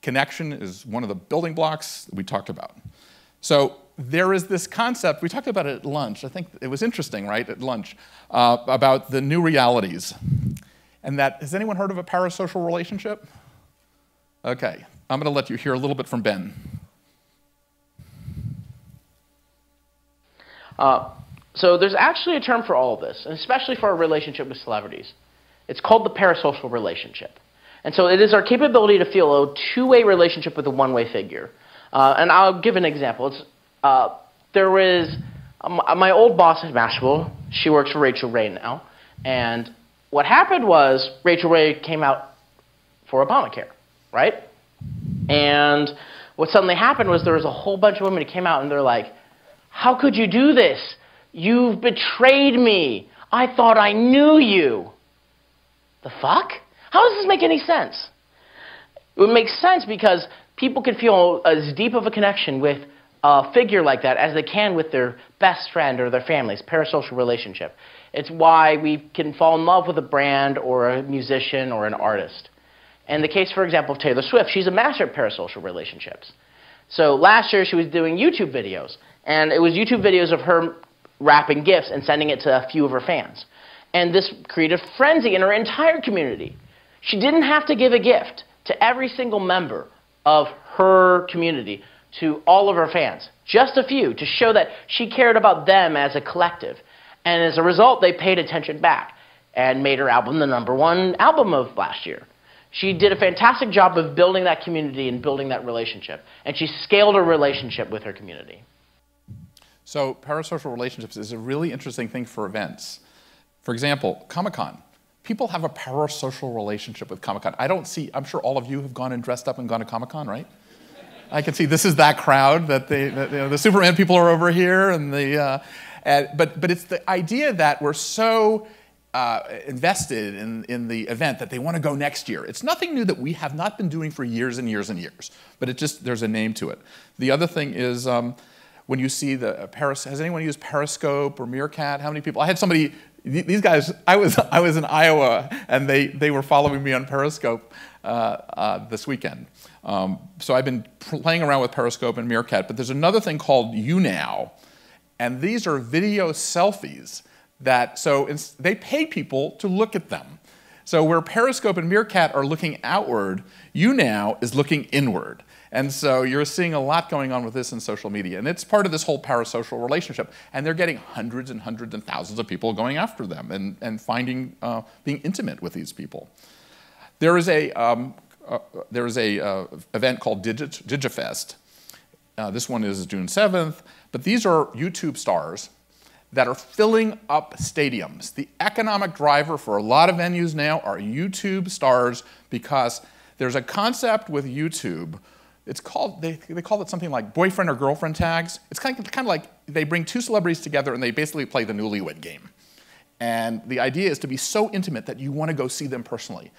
connection is one of the building blocks that we talked about. So there is this concept, we talked about it at lunch, I think it was interesting, right, at lunch, about the new realities. And that, has anyone heard of a parasocial relationship? Okay, I'm gonna let you hear a little bit from Ben. So there's actually a term for all of this, and especially for our relationship with celebrities. It's called the parasocial relationship. And so it is our capability to feel a two-way relationship with a one-way figure. And I'll give an example. There was my old boss at Mashable. She works for Rachel Ray now. And what happened was Rachel Ray came out for Obamacare, right? And what suddenly happened was there was a whole bunch of women who came out and they're like, how could you do this? You've betrayed me. I thought I knew you. The fuck? How does this make any sense? It would make sense because people can feel as deep of a connection with a figure like that as they can with their best friend or their family's parasocial relationship. It's why we can fall in love with a brand or a musician or an artist. In the case, for example, of Taylor Swift, she's a master at parasocial relationships. So last year she was doing YouTube videos, and it was YouTube videos of her wrapping gifts and sending it to a few of her fans. And this created frenzy in her entire community. She didn't have to give a gift to every single member of her community, to all of her fans, just a few, to show that she cared about them as a collective. And as a result, they paid attention back and made her album the #1 album of last year. She did a fantastic job of building that community and building that relationship. And she scaled her relationship with her community. So parasocial relationships is a really interesting thing for events. For example, Comic-Con. People have a parasocial relationship with Comic-Con. I'm sure all of you have gone and dressed up and gone to Comic-Con, right? I can see this is that crowd, the Superman people are over here, and but it's the idea that we're so invested in the event that they want to go next year. It's nothing new that we have not been doing for years and years and years, but there's a name to it. The other thing is when you see has anyone used Periscope or Meerkat? How many people? I had somebody, these guys, I was in Iowa and they were following me on Periscope this weekend. So I've been playing around with Periscope and Meerkat, but there's another thing called YouNow, and these are video selfies they pay people to look at them. So where Periscope and Meerkat are looking outward, YouNow is looking inward. And so you're seeing a lot going on with this in social media. And it's part of this whole parasocial relationship. And they're getting hundreds and hundreds and thousands of people going after them and being intimate with these people. There is a event called Digifest. This one is June 7th. But these are YouTube stars that are filling up stadiums. The economic driver for a lot of venues now are YouTube stars because there's a concept with YouTube. It's called, they call it something like boyfriend or girlfriend tags. It's kind of like they bring two celebrities together and they basically play the newlywed game. And the idea is to be so intimate that you want to go see them personally.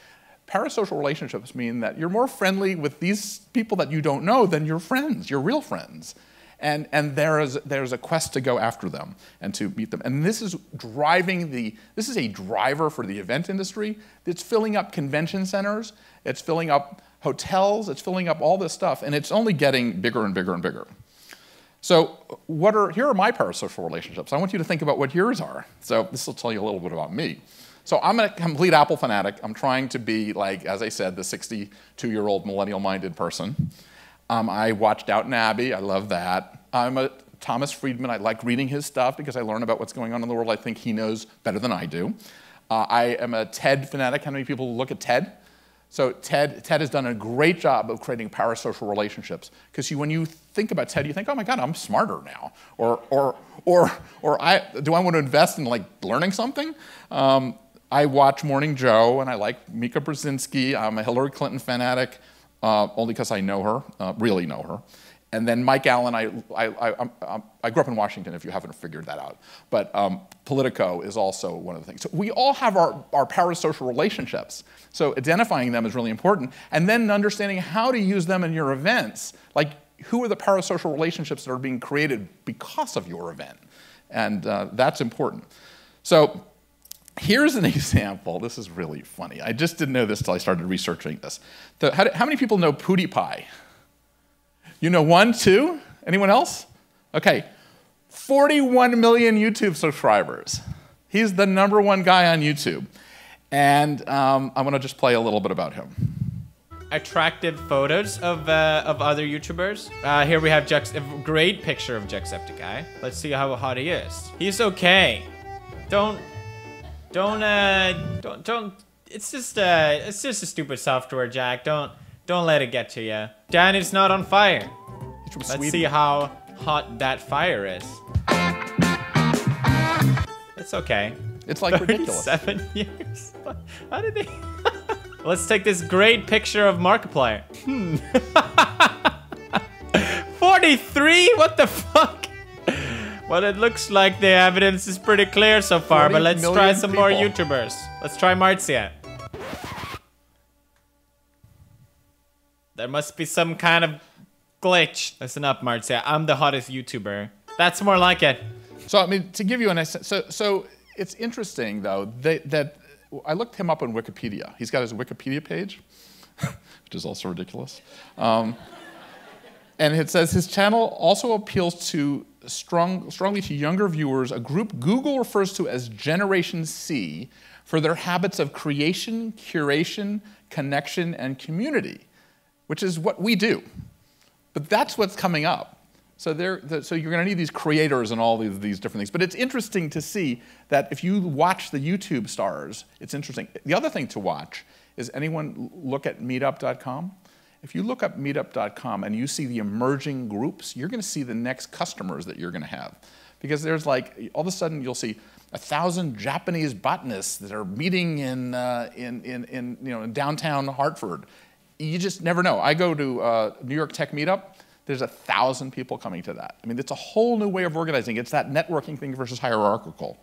Parasocial relationships mean that you're more friendly with these people that you don't know than your friends, your real friends. And there's a quest to go after them and to meet them. And this is a driver for the event industry. It's filling up convention centers, it's filling up hotels, it's filling up all this stuff, and it's only getting bigger and bigger and bigger. So here are my parasocial relationships. I want you to think about what yours are. So this will tell you a little bit about me. So I'm a complete Apple fanatic. I'm trying to be, like, as I said, the 62-year-old millennial-minded person. I watched Downton Abbey. I love that. I'm a Thomas Friedman. I like reading his stuff because I learn about what's going on in the world. I think he knows better than I do. I am a TED fanatic. How many people look at TED? So TED has done a great job of creating parasocial relationships. Because when you think about TED, you think, oh my God, I'm smarter now. Or do I want to invest in like learning something? I watch Morning Joe, and I like Mika Brzezinski. I'm a Hillary Clinton fanatic, only because I know her, really know her. And then Mike Allen, I grew up in Washington, if you haven't figured that out. But Politico is also one of the things. So we all have our parasocial relationships. So identifying them is really important. And then understanding how to use them in your events. Like, who are the parasocial relationships that are being created because of your event? And that's important. So Here's an example. This is really funny. I just didn't know this until I started researching this. How many people know PewDiePie? You know 1, 2? Anyone else? Okay, 41 million YouTube subscribers. He's the #1 guy on YouTube. And I'm going to just play a little bit about him. Attractive photos of other YouTubers. Here we have a great picture of Jacksepticeye. Let's see how hot he is. He's okay. Don't. It's just a stupid software, Jack. Don't let it get to you. Dan is not on fire. He's from Let's Sweden. see how hot that fire is. It's okay. It's like ridiculous. 7 years. How did they? Let's take this great picture of Markiplier. 43? What the fuck? Well, it looks like the evidence is pretty clear so far, but let's try some more YouTubers. Let's try Marzia. There must be some kind of glitch. Listen up, Marzia. I'm the hottest YouTuber. That's more like it. So, I mean, to give you an so it's interesting, though, that I looked him up on Wikipedia. He's got his Wikipedia page, which is also ridiculous. And it says his channel also appeals to strongly to younger viewers, a group Google refers to as Generation C, for their habits of creation, curation, connection, and community, which is what we do. But that's what's coming up. So you're going to need these creators and all these different things. But it's interesting to see that if you watch the YouTube stars, it's interesting. The other thing to watch is, anyone look at meetup.com? If you look up meetup.com and you see the emerging groups, you're going to see the next customers that you're going to have. Because there's like, all of a sudden you'll see 1,000 Japanese botanists that are meeting in downtown Hartford. You just never know. I go to New York Tech Meetup. There's 1,000 people coming to that. I mean, it's a whole new way of organizing. It's that networking thing versus hierarchical.